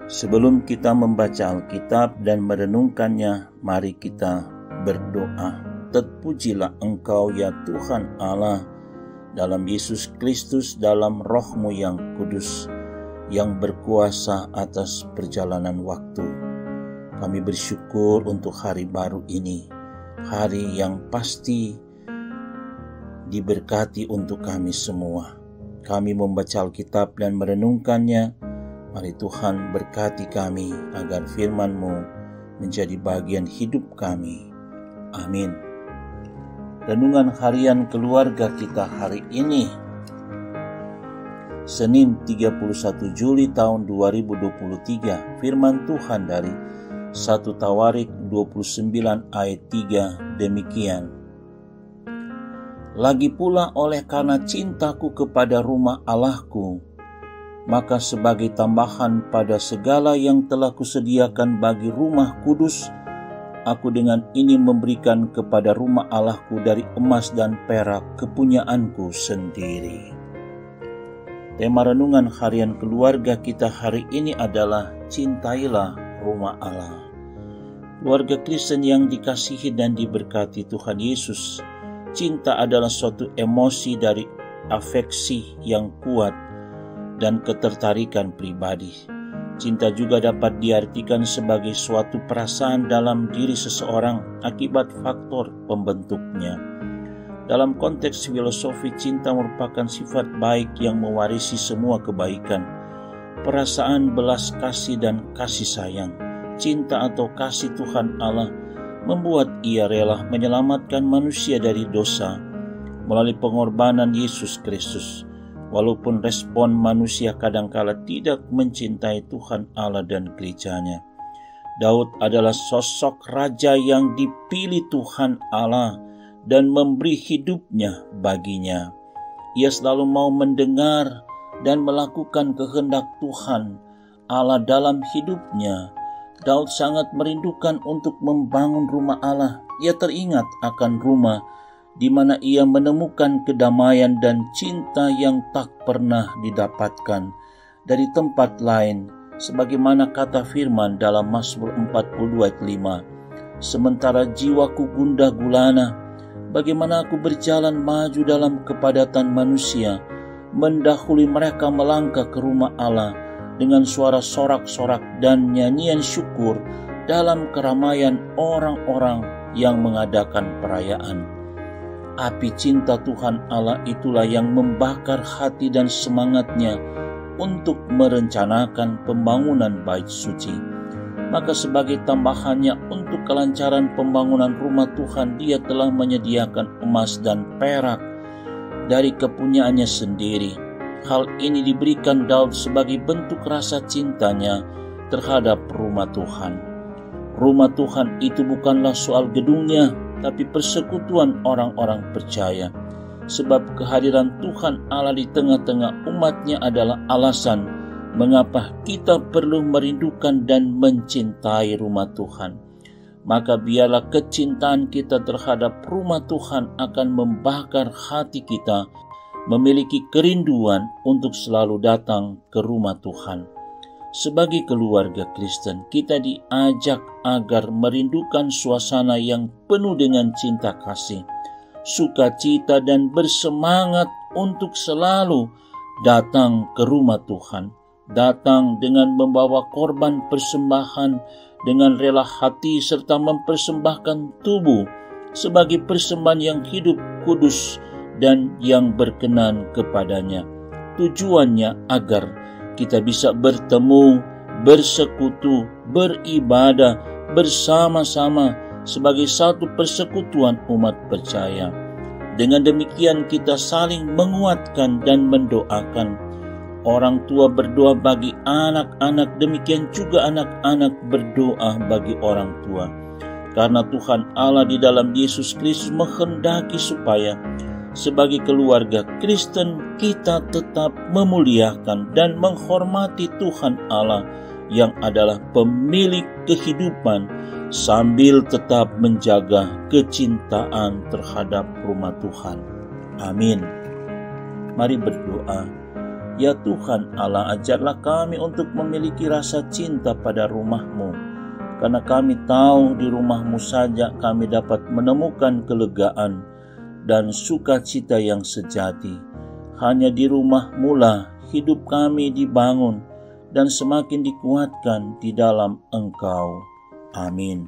Sebelum kita membaca Alkitab dan merenungkannya, mari kita berdoa. Terpujilah Engkau ya Tuhan Allah, dalam Yesus Kristus, dalam Roh-Mu yang kudus, yang berkuasa atas perjalanan waktu. Kami bersyukur untuk hari baru ini, hari yang pasti diberkati untuk kami semua. Kami membaca Alkitab dan merenungkannya. Mari Tuhan berkati kami agar firman-Mu menjadi bagian hidup kami. Amin. Renungan harian keluarga kita hari ini, Senin 31 Juli tahun 2023. Firman Tuhan dari 1 Tawarik 29 ayat 3 demikian. Lagi pula oleh karena cintaku kepada rumah Allahku, maka sebagai tambahan pada segala yang telah kusediakan bagi rumah kudus, aku dengan ini memberikan kepada rumah Allahku dari emas dan perak kepunyaanku sendiri. Tema renungan harian keluarga kita hari ini adalah cintailah rumah Allah. Keluarga Kristen yang dikasihi dan diberkati Tuhan Yesus, cinta adalah suatu emosi dari afeksi yang kuat dan ketertarikan pribadi. Cinta juga dapat diartikan sebagai suatu perasaan dalam diri seseorang akibat faktor pembentuknya. Dalam konteks filosofi, cinta merupakan sifat baik yang mewarisi semua kebaikan, perasaan belas kasih dan kasih sayang. Cinta atau kasih Tuhan Allah membuat Ia rela menyelamatkan manusia dari dosa melalui pengorbanan Yesus Kristus. Walaupun respon manusia kadangkala tidak mencintai Tuhan Allah dan gereja-Nya. Daud adalah sosok raja yang dipilih Tuhan Allah dan memberi hidupnya baginya. Ia selalu mau mendengar dan melakukan kehendak Tuhan Allah dalam hidupnya. Daud sangat merindukan untuk membangun rumah Allah. Ia teringat akan rumah di mana ia menemukan kedamaian dan cinta yang tak pernah didapatkan dari tempat lain, sebagaimana kata firman dalam Mazmur 42 ayat 5. Sementara jiwaku gundah gulana, bagaimana aku berjalan maju dalam kepadatan manusia, mendahului mereka melangkah ke rumah Allah dengan suara sorak-sorak dan nyanyian syukur dalam keramaian orang-orang yang mengadakan perayaan. Api cinta Tuhan Allah itulah yang membakar hati dan semangatnya untuk merencanakan pembangunan bait suci. Maka sebagai tambahannya untuk kelancaran pembangunan rumah Tuhan, Dia telah menyediakan emas dan perak dari kepunyaannya sendiri. Hal ini diberikan Daud sebagai bentuk rasa cintanya terhadap rumah Tuhan. Rumah Tuhan itu bukanlah soal gedungnya, tapi persekutuan orang-orang percaya. Sebab kehadiran Tuhan Allah di tengah-tengah umat-Nya adalah alasan mengapa kita perlu merindukan dan mencintai rumah Tuhan. Maka biarlah kecintaan kita terhadap rumah Tuhan akan membakar hati kita, memiliki kerinduan untuk selalu datang ke rumah Tuhan. Sebagai keluarga Kristen, kita diajak agar merindukan suasana yang penuh dengan cinta kasih, sukacita dan bersemangat untuk selalu datang ke rumah Tuhan. Datang dengan membawa korban persembahan dengan rela hati serta mempersembahkan tubuh sebagai persembahan yang hidup, kudus, dan yang berkenan kepadanya. Tujuannya agar kita bisa bertemu, bersekutu, beribadah bersama-sama sebagai satu persekutuan umat percaya. Dengan demikian kita saling menguatkan dan mendoakan. Orang tua berdoa bagi anak-anak, demikian juga anak-anak berdoa bagi orang tua. Karena Tuhan Allah di dalam Yesus Kristus menghendaki supaya sebagai keluarga Kristen kita tetap memuliakan dan menghormati Tuhan Allah yang adalah pemilik kehidupan, sambil tetap menjaga kecintaan terhadap rumah Tuhan. Amin. Mari berdoa. Ya Tuhan Allah, ajarlah kami untuk memiliki rasa cinta pada rumah-Mu, karena kami tahu di rumah-Mu saja kami dapat menemukan kelegaan dan sukacita yang sejati. Hanya di rumah-Mu lah hidup kami dibangun dan semakin dikuatkan di dalam Engkau. Amin.